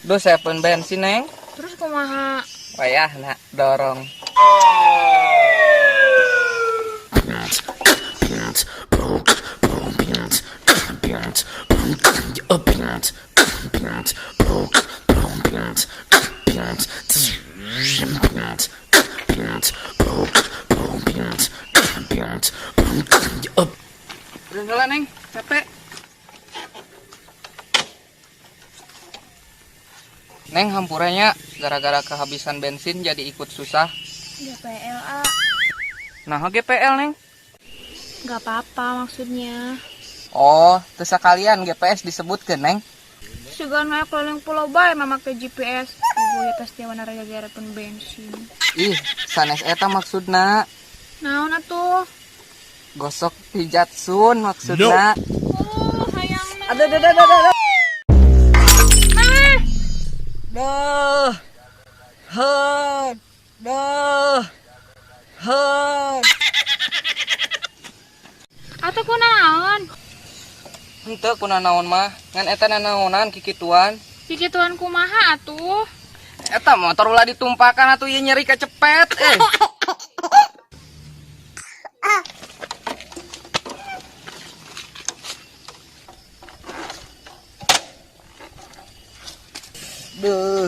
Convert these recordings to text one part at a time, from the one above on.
Duh, saya pun bensin, Neng. Terus kumaha? Payah, nak, dorong. Udah salah, Neng. Capek. Neng, hampurannya gara-gara kehabisan bensin jadi ikut susah. GPL, A. Nah, GPL, Neng. Gak apa-apa maksudnya. Oh, terus sekalian GPS disebut ke, Neng. Sugan naik keliling pulau bae memakai GPS. Gue tes tiawan gara-gara pun bensin. Ih, sanes eta maksudna. Naon atuh? Gosok pijat sun maksudna. Oh, hayangna. Ada. Nah, Dah. Dah. atuh kunaon? Henteu kuna naon mah, ngan eta nanaonan kikituan. Pikituan kumaha atuh? Eta motor ulah ditumpakan atuh ieu nyeri kecepet. Duh.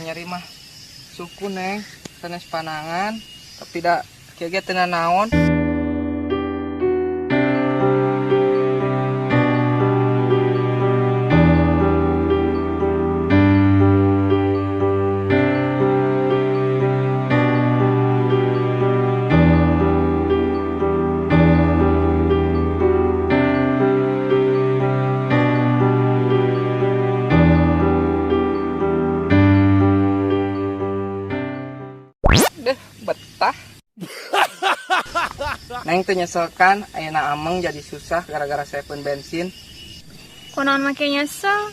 Nyeri mah. Suku, Neng. Sanes panangan, tapi tidak kaya teu naon. Deh, betah. Neng tuh nyeselkan, ayeuna ameng jadi susah gara-gara saya pun bensin. Kunaon make nyesel?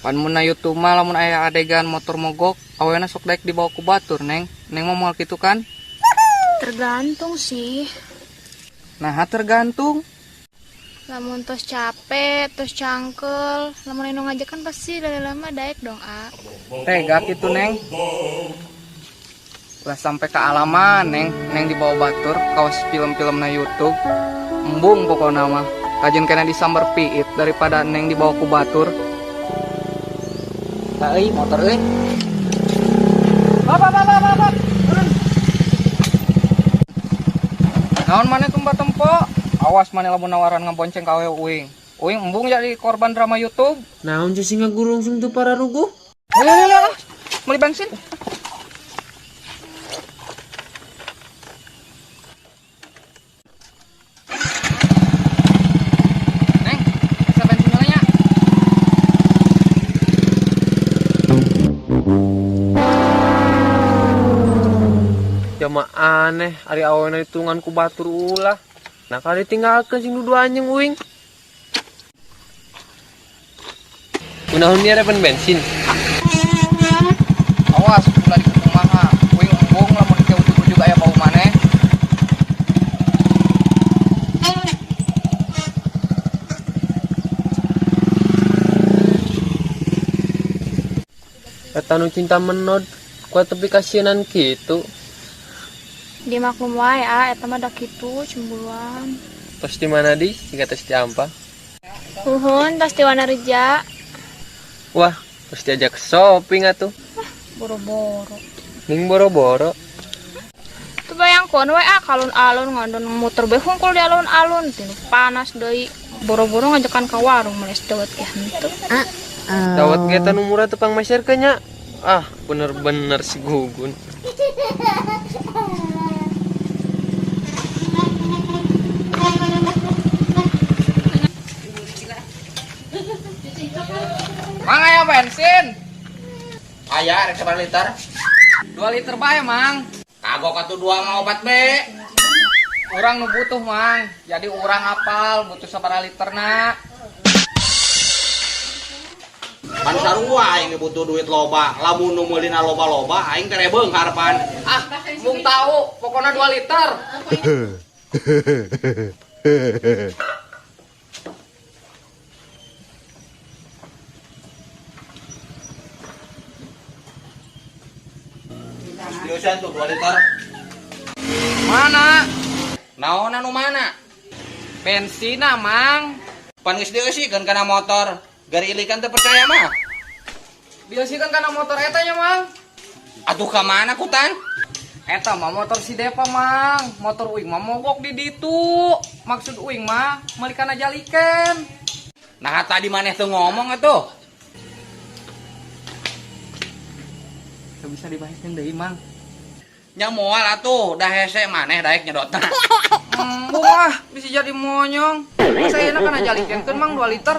Pan mun na YouTube mah lamun aya adegan motor mogok, awena sok daek dibawa ku batur, Neng. Neng mau moal kitu kan? Tergantung sih. Nah, tergantung. Lamun tos capek, tos cangkel, lamun anu ngajak kan pasti dari lama daek dong, A. Tega kitu, Neng. Ulah sampai ke alaman, Neng dibawa batur kawas film-film na YouTube. Embung pokokna mah. Kajen kena disambar piit daripada Neng dibawa ku batur. Tah euy motor euy. Ba. Turun. Naon maneh tumba tempo? Awas maneh lamun nawaran ngabonceng ka Uing. Uing embung jadi korban drama YouTube. Naon sih ngagurungsung tuh para ruguh? Ayo. Beli bensin. Ya mah aneh, ari awalnya hitungan ku batur ulah. Nah kali tinggalkan sing dudu anjing uing. Kunaon dia repen bensin. Awas ulah di kumaha. Uing embung lamun diujuk-ujuk aya bau maneh. Kata nu cinta menod, kuat tapi kasihanan gitu. Di maklum wae, A, eta mah da kitu cembuluan. Tos di mana di? Jika tos di ampa. Uhun, tas di Wana Reja. Wah, tos diajak shopping atuh. Boro-boro. Ning boro-boro. Tuh bayangkeun we, A, kalun-alun ngandon muter bae hungkul di alun-alun, tinu panas deui. Boro-boro ngajakan ka warung meles dawet ke henteu. Dawat kita nu murah tepang masyar nya. Ah, bener-bener si Gugun. Mang aya bensin. Aya rek sabar liter. 2 liter bae, Mang. Kagok atuh 2 mah obat be. Urang nu butuh, Mang. Jadi urang apal butuh sabaraha literna. Kan sarua aing butuh duit loba. Lamun nu meulina loba-loba aing teh rebeung karepan. Ah, mung tahu, pokoknya 2 liter. kieusan tuh 2 liter. Mana? Naon anu mana? Bensin Mang. Pan geus dieusiikeun kana motor. Gari ilikan teu percaya mah. Dieusikan kana motor eta nya Mang. Atuh ka mana kutan? Eta mah motor si Depa Mang. Motor uing mah mogok di ditu. Maksud uing mah meuli kana jalikeun. Nah tadi maneh tuh ngomong atuh. Teu bisa dibahekeun deui Mang. Nya moal atuh, dah hese maneh daek nyedotna. Embung ah, bisa jadi monyong. Masa enak kana jalikeun Mang 2 liter.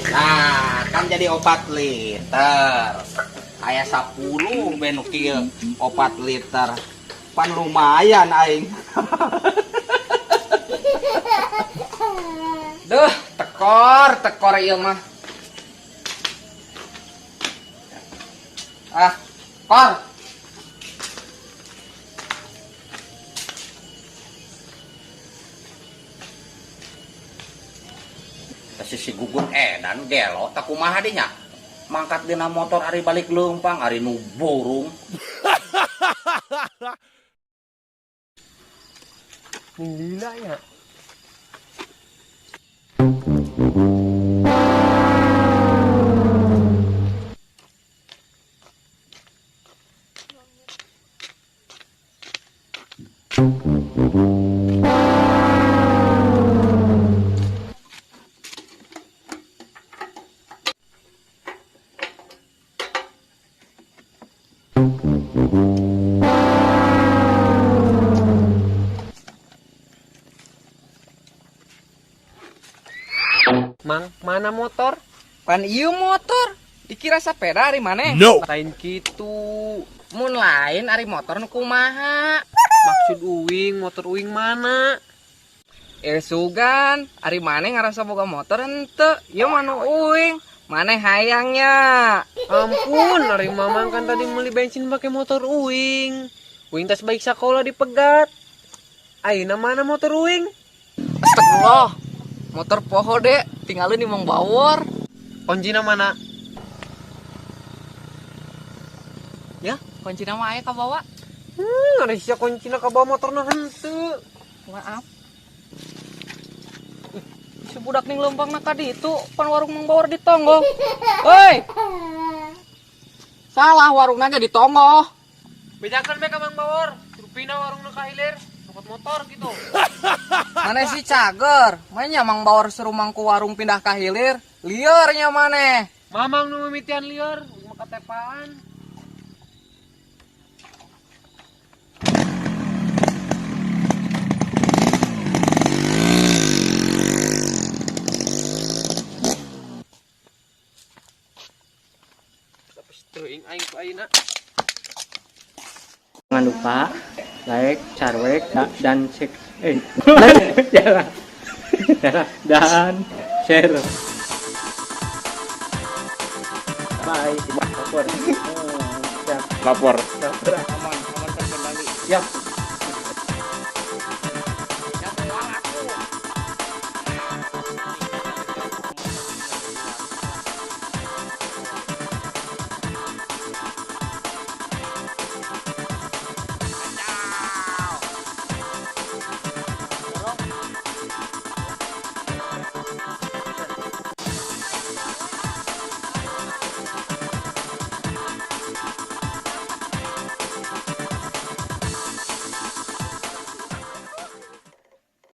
Nah, kan jadi 4 liter. Aya 10 benu kieu 4 liter. Pan lumayan aing. Duh, tekor ieu mah. Ah, kor. Si gugun edan gelo tak kumaha deui nya. Mangkat dina motor ari balik leumpang ari nu burung. Gila ya. Mang, mana motor? Pan ieu motor. Dikira sepeda ari maneh. Lain gitu. Mun lain ari motor nu kumaha? Maksud uing, motor uing mana? Sugan, ari maneh ngarasa boga motor henteu. Ieu mah nu uing, maneh hayangnya. Ampun, ari mamang kan tadi beli bensin pakai motor uing. Uing tas baik sekolah dipegat. Ayeuna mana motor uing? Astagfirullah. Motor poho dek, tinggalin di Mang Bawor. Kuncina mana? Ya, kunci nama aya ka bawa. Ari sia kuncina ka bawa motorna henteu. Maaf. Si budak ning leumpang ka ditu, pan warung Mang Bawor ditonggo. Hoi. Salah warungna ge ditonggo. Bedakan be ka Mang Bawor. Rupina warungna ka hilir. Dapat motor gitu. Maneh si cager, mainnya Mang Bawor suruh mangku warung pindah ka hilir, liarnya maneh. Mamang nu mimitian liar, mau ketepaan. Tapi teuing aing ku ayeuna. Jangan lupa like, share, dan dan share. Bye. Lapor. Lapor. Aman terkendali. Siap.